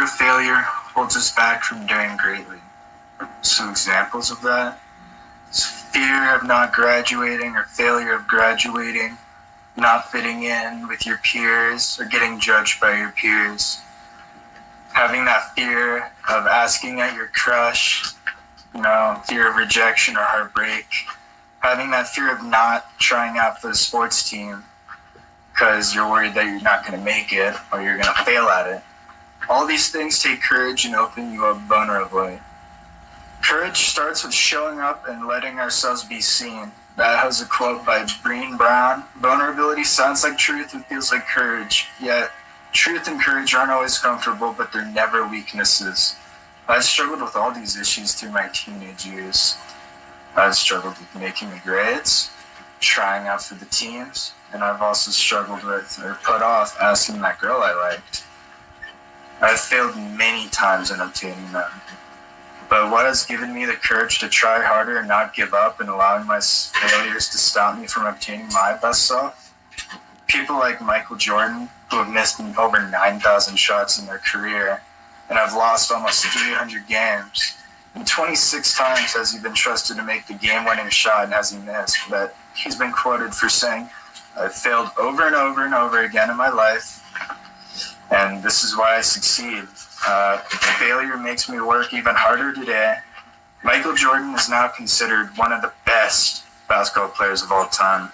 Fear of failure holds us back from doing greatly. Some examples of that is fear of not graduating or failure of graduating, not fitting in with your peers or getting judged by your peers, having that fear of asking out your crush, fear of rejection or heartbreak, having that fear of not trying out for the sports team because you're worried that you're not going to make it or you're going to fail at it. All these things take courage and open you up vulnerably. Courage starts with showing up and letting ourselves be seen. That has a quote by Brené Brown. Vulnerability sounds like truth and feels like courage, yet truth and courage aren't always comfortable, but they're never weaknesses. I've struggled with all these issues through my teenage years. I've struggled with making the grades, trying out for the teams, and I've also struggled with or put off asking that girl I liked. I've failed many times in obtaining them. But what has given me the courage to try harder and not give up and allowing my failures to stop me from obtaining my best self? People like Michael Jordan, who have missed over 9,000 shots in their career and have lost almost 300 games. And 26 times has he been trusted to make the game-winning shot and has he missed. But he's been quoted for saying, "I've failed over and over and over again in my life, and this is why I succeed. Failure makes me work even harder today." Michael Jordan is now considered one of the best basketball players of all time.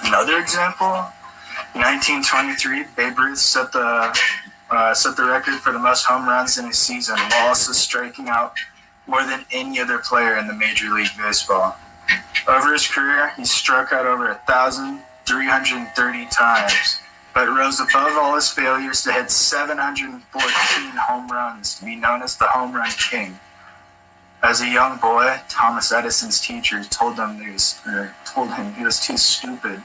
Another example, 1923, Babe Ruth set the record for the most home runs in a season, while also striking out more than any other player in the Major League Baseball. Over his career, he struck out over 1,330 times, but rose above all his failures to hit 714 home runs to be known as the Home Run King. As a young boy, Thomas Edison's teacher told him he was too stupid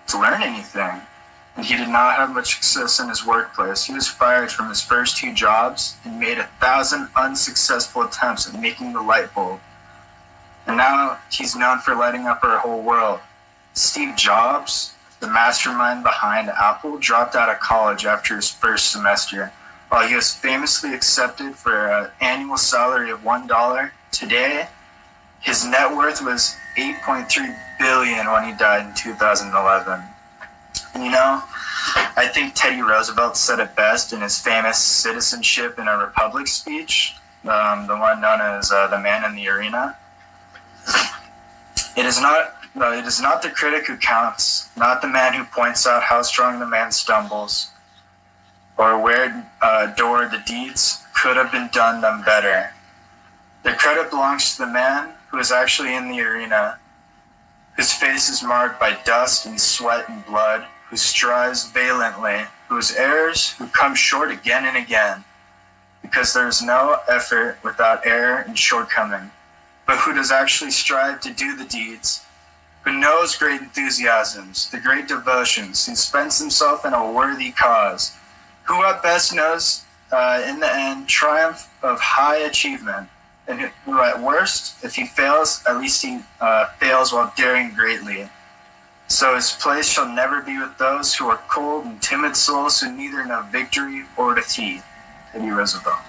to learn anything, and he did not have much success in his workplace. He was fired from his first 2 jobs and made 1,000 unsuccessful attempts at making the light bulb. And now he's known for lighting up our whole world. Steve Jobs, the mastermind behind Apple, dropped out of college after his first semester. While he was famously accepted for an annual salary of $1, today his net worth was $8.3 billion when he died in 2011. I think Teddy Roosevelt said it best in his famous Citizenship in a Republic speech, the one known as The Man in the Arena. It is not the critic who counts, not the man who points out how strong the man stumbles, or where door the deeds could have been done them better. The credit belongs to the man who is actually in the arena, whose face is marked by dust and sweat and blood, who strives valiantly, whose errors, who come short again and again, because there is no effort without error and shortcoming, but who does actually strive to do the deeds, who knows great enthusiasms, the great devotions, who spends himself in a worthy cause, who at best knows, in the end, triumph of high achievement, and who at worst, if he fails, at least he fails while daring greatly. So his place shall never be with those who are cold and timid souls who neither know victory or defeat. Teddy Roosevelt.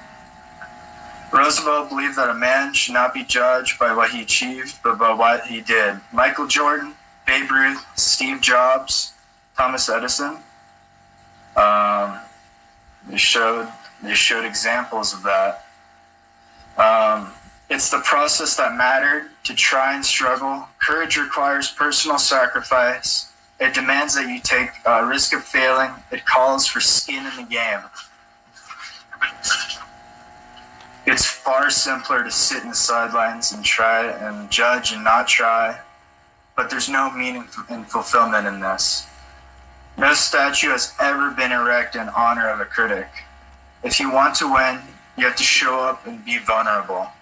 Roosevelt believed that a man should not be judged by what he achieved, but by what he did. Michael Jordan, Babe Ruth, Steve Jobs, Thomas Edison, they showed examples of that. It's the process that mattered, to try and struggle. Courage requires personal sacrifice. It demands that you take a risk of failing. It calls for skin in the game. It's far simpler to sit in the sidelines and try and judge and not try, but there's no meaning and fulfillment in this. No statue has ever been erected in honor of a critic. If you want to win, you have to show up and be vulnerable.